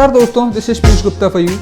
नमस्कार दोस्तों, this is Piyush Gupta for you.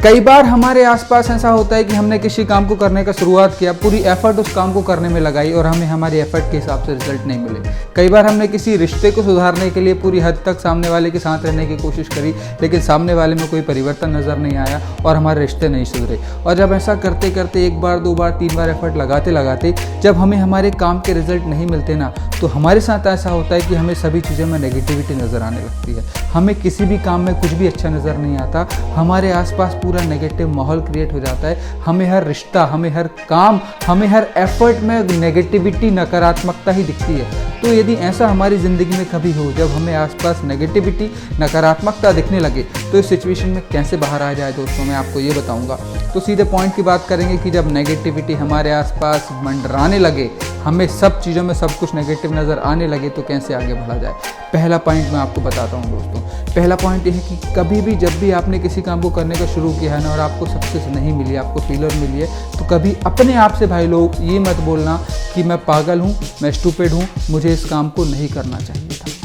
कई बार हमारे आसपास ऐसा होता है कि हमने किसी काम को करने का शुरुआत किया, पूरी एफर्ट उस काम को करने में लगाई और हमें हमारी एफर्ट के हिसाब से रिजल्ट नहीं मिले। कई बार हमने किसी रिश्ते को सुधारने के लिए पूरी हद तक सामने वाले के साथ रहने की कोशिश करी, लेकिन सामने वाले में कोई परिवर्तन नज़र नहीं आया और हमारे रिश्ते नहीं सुधरे। और जब ऐसा करते करते एक बार, दो बार, तीन बार एफर्ट लगाते लगाते जब हमें हमारे काम के रिजल्ट नहीं मिलते ना, तो हमारे साथ ऐसा होता है कि हमें सभी चीज़ों में नेगेटिविटी नज़र आने लगती है। हमें किसी भी काम में कुछ भी अच्छा नज़र नहीं आता। हमारे आसपास पूरा नेगेटिव माहौल क्रिएट हो जाता है। हमें हर रिश्ता, हमें हर काम, हमें हर एफर्ट में नेगेटिविटी, नकारात्मकता ही दिखती है। तो यदि ऐसा हमारी ज़िंदगी में कभी हो, जब हमें आसपास नेगेटिविटी, नकारात्मकता दिखने लगे, तो इस सिचुएशन में कैसे बाहर आ जाए दोस्तों, मैं आपको ये बताऊंगा। तो सीधे पॉइंट की बात करेंगे कि जब नेगेटिविटी हमारे आसपास मंडराने लगे, हमें सब चीज़ों में सब कुछ नेगेटिव नज़र आने लगे, तो कैसे आगे बढ़ा जाए। पहला पॉइंट मैं आपको बताता हूँ दोस्तों। पहला पॉइंट ये है कि कभी भी जब भी आपने किसी काम को करने का शुरू किया है ना और आपको सक्सेस नहीं मिली, आपको फेलियर मिली है, तो कभी अपने आप से भाई लोग ये मत बोलना कि मैं पागल हूँ, मैं स्टूपिड हूँ, मुझे इस काम को नहीं करना चाहिए था।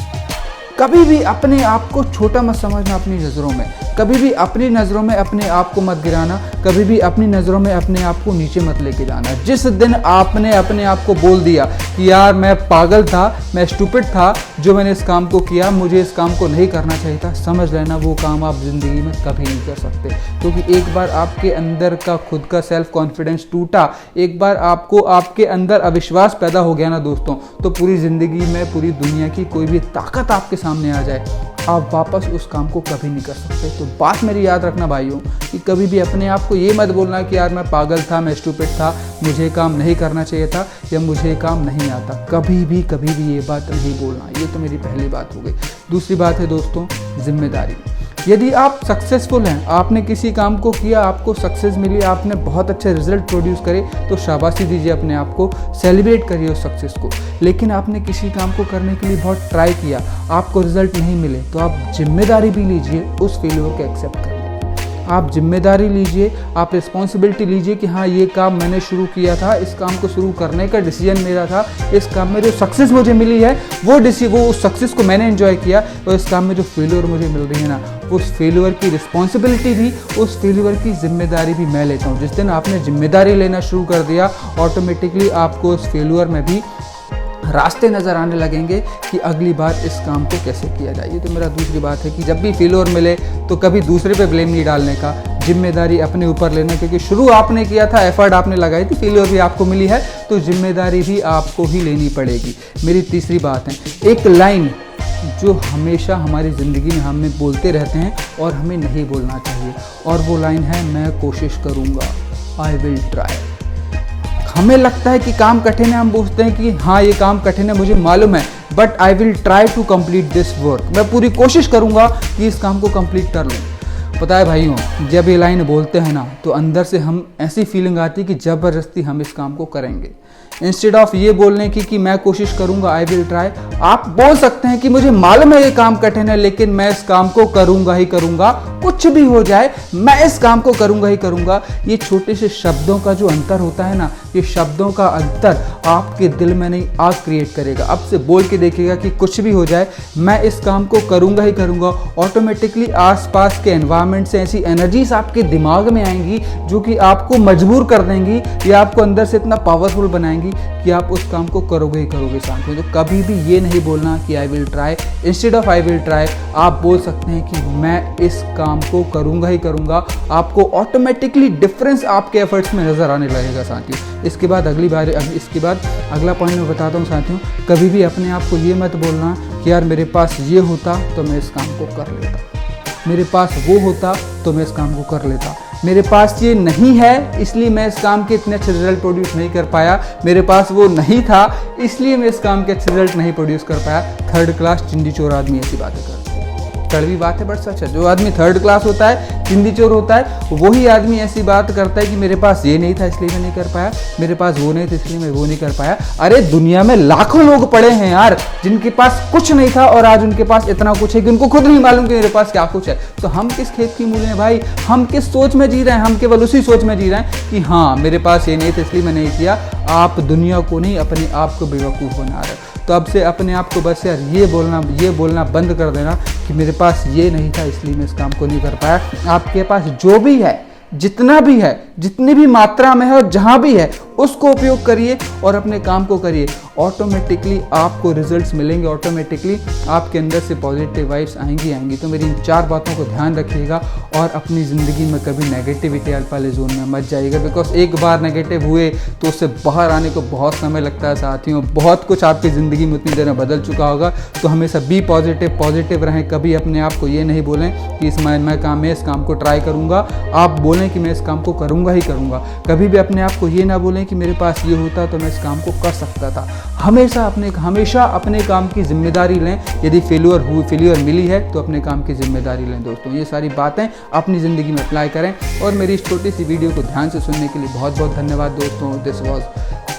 कभी भी अपने आप को छोटा मत समझना अपनी नज़रों में। कभी भी अपनी नज़रों में अपने आप को मत गिराना। कभी भी अपनी नज़रों में अपने आप को नीचे मत लेके जाना। जिस दिन आपने अपने आप को बोल दिया कि यार मैं पागल था, मैं स्टूपिड था जो मैंने इस काम को किया, मुझे इस काम को नहीं करना चाहिए था, समझ लेना वो काम आप ज़िंदगी में कभी नहीं कर सकते। क्योंकि एक बार आपके अंदर का खुद का सेल्फ कॉन्फिडेंस टूटा, एक बार आपको आपके अंदर अविश्वास पैदा हो गया ना दोस्तों, तो पूरी ज़िंदगी में पूरी दुनिया की कोई भी ताकत आपके सामने आ जाए, आप वापस उस काम को कभी नहीं कर सकते। तो बात मेरी याद रखना भाइयों कि कभी भी अपने आप को ये मत बोलना कि यार मैं पागल था, मैं स्टूपिड था, मुझे काम नहीं करना चाहिए था या मुझे काम नहीं आता। कभी भी ये बात नहीं बोलना। ये तो मेरी पहली बात हो गई। दूसरी बात है दोस्तों, जिम्मेदारी। यदि आप सक्सेसफुल हैं, आपने किसी काम को किया, आपको सक्सेस मिली, आपने बहुत अच्छे रिजल्ट प्रोड्यूस करे, तो शाबाशी दीजिए अपने आप को, सेलिब्रेट करिए उस सक्सेस को। लेकिन आपने किसी काम को करने के लिए बहुत ट्राई किया, आपको रिजल्ट नहीं मिले, तो आप जिम्मेदारी भी लीजिए उस फेलियर को एक्सेप्ट करिए। आप जिम्मेदारी लीजिए, आप रिस्पॉन्सिबिलिटी लीजिए कि हाँ ये काम मैंने शुरू किया था, इस काम को शुरू करने का डिसीजन मेरा था, इस काम में जो सक्सेस मुझे मिली है वो उस सक्सेस को मैंने एंजॉय किया, और इस काम में जो फेलियर मुझे मिल रही है ना, उस फेलियर की रिस्पॉन्सिबिलिटी भी, उस फेलियर की जिम्मेदारी भी मैं लेता हूँ। जिस दिन आपने जिम्मेदारी लेना शुरू कर दिया, ऑटोमेटिकली आपको उस फेलियर में भी रास्ते नज़र आने लगेंगे कि अगली बार इस काम को कैसे किया जाए। ये तो मेरा दूसरी बात है कि जब भी फेलियर मिले तो कभी दूसरे पे ब्लेम नहीं डालने का, जिम्मेदारी अपने ऊपर लेना, क्योंकि शुरू आपने किया था, एफर्ट आपने लगाई थी, फेलियर भी आपको मिली है, तो जिम्मेदारी भी आपको ही लेनी पड़ेगी। मेरी तीसरी बात है, एक लाइन जो हमेशा हमारी ज़िंदगी में हमें बोलते रहते हैं और हमें नहीं बोलना चाहिए, और वो लाइन है, मैं कोशिश करूँगा, आई विल ट्राई। हमें लगता है कि काम कठिन है, हम पूछते हैं कि हाँ ये काम कठिन है, मुझे मालूम है, but I will try to complete this work. मैं पूरी कोशिश करूँगा कि इस काम को कंप्लीट कर लूँ। पता है भाइयों, जब ये लाइन बोलते हैं ना, तो अंदर से हम ऐसी फीलिंग आती है कि ज़बरदस्ती हम इस काम को करेंगे। इंस्टेड ऑफ ये बोलने की कि मैं कोशिश करूंगा, आई विल ट्राई, आप बोल सकते हैं कि मुझे मालूम है ये काम कठिन है, लेकिन मैं इस काम को करूंगा ही करूंगा, कुछ भी हो जाए मैं इस काम को करूंगा ही करूंगा। ये छोटे से शब्दों का जो अंतर होता है ना, ये शब्दों का अंतर आपके दिल में नहीं आग क्रिएट करेगा। अब से बोल के देखिएगा कि कुछ भी हो जाए मैं इस काम को करूंगा ही करूंगा। ऑटोमेटिकली आसपास के एनवायरनमेंट से ऐसी एनर्जीज आपके दिमाग में आएंगी जो कि आपको मजबूर कर देंगी या आपको अंदर से इतना पावरफुल बनाएंगी कि आप उस काम को करोगे ही करोगे साथियों। तो कभी भी ये नहीं बोलना कि आई will try, instead of I will try आप बोल सकते हैं कि मैं इस काम को करूंगा ही करूंगा। आपको ऑटोमेटिकली डिफरेंस आपके एफर्ट्स में नजर आने लगेगा साथियों। इसके बाद अगला पॉइंट मैं बताता हूँ साथियों, कभी भी अपने आप को ये मत बोलना कि यार मेरे पास ये होता तो मैं इस काम को कर लेता, मेरे पास वो होता तो मैं इस काम को कर लेता, मेरे पास ये नहीं है इसलिए मैं इस काम के इतने अच्छे रिजल्ट प्रोड्यूस नहीं कर पाया, मेरे पास वो नहीं था इसलिए मैं इस काम के अच्छे रिजल्ट नहीं प्रोड्यूस कर पाया। थर्ड क्लास चिंदी चोर आदमी ऐसी बातें करता है। कड़वी बात है बट सच है। जो आदमी थर्ड क्लास होता है, चिंदी चोर होता है, वही आदमी ऐसी बात करता है कि मेरे पास ये नहीं था इसलिए मैं नहीं कर पाया, मेरे पास वो नहीं था इसलिए मैं वो नहीं कर पाया। अरे दुनिया में लाखों लोग पड़े हैं यार जिनके पास कुछ नहीं था और आज उनके पास इतना कुछ है कि उनको खुद नहीं मालूम कि मेरे पास क्या कुछ है। तो हम किस खेत की मूली हैं भाई, हम किस सोच में जी रहे हैं, हम केवल उसी सोच में जी रहे हैं कि हाँ मेरे पास ये नहीं था इसलिए मैं नहीं किया। आप दुनिया को नहीं, अपने आप को बेवकूफ़ बना रहे हो। तो अब से अपने आप को बस यार ये बोलना बंद कर देना कि मेरे पास ये नहीं था इसलिए मैं इस काम को नहीं कर पाया। आपके पास जो भी है, जितना भी है, जितनी भी मात्रा में है और जहाँ भी है उसको उपयोग करिए और अपने काम को करिए। ऑटोमेटिकली आपको रिजल्ट्स मिलेंगे, ऑटोमेटिकली आपके अंदर से पॉजिटिव वाइब्स आएंगी। तो मेरी इन 4 बातों को ध्यान रखिएगा और अपनी ज़िंदगी में कभी नेगेटिविटी वाले जोन में मत जाइएगा, बिकॉज एक बार नेगेटिव हुए तो उससे बाहर आने को बहुत समय लगता है साथियों। बहुत कुछ आपकी ज़िंदगी में उतनी देर में बदल चुका होगा। तो हमेशा बी पॉजिटिव रहें। कभी अपने आप को ये नहीं बोलें कि मैं इस काम को ट्राई करूँगा, आप बोलें कि मैं इस काम को करूँगा ही करूँगा। कभी भी अपने आप को ये ना बोलें कि मेरे पास ये होता तो मैं इस काम को कर सकता था। हमेशा अपने काम की जिम्मेदारी लें। यदि फेल्यूर मिली है तो अपने काम की जिम्मेदारी लें दोस्तों। ये सारी बातें अपनी ज़िंदगी में अप्लाई करें। और मेरी इस छोटी सी वीडियो को ध्यान से सुनने के लिए बहुत बहुत धन्यवाद दोस्तों। This was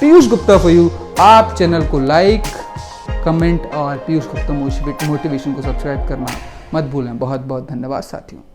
Piyush Gupta for you. आप चैनल को लाइक, कमेंट और पीयूष गुप्ता मोटिवेशन को सब्सक्राइब करना मत भूलें। बहुत बहुत धन्यवाद साथियों।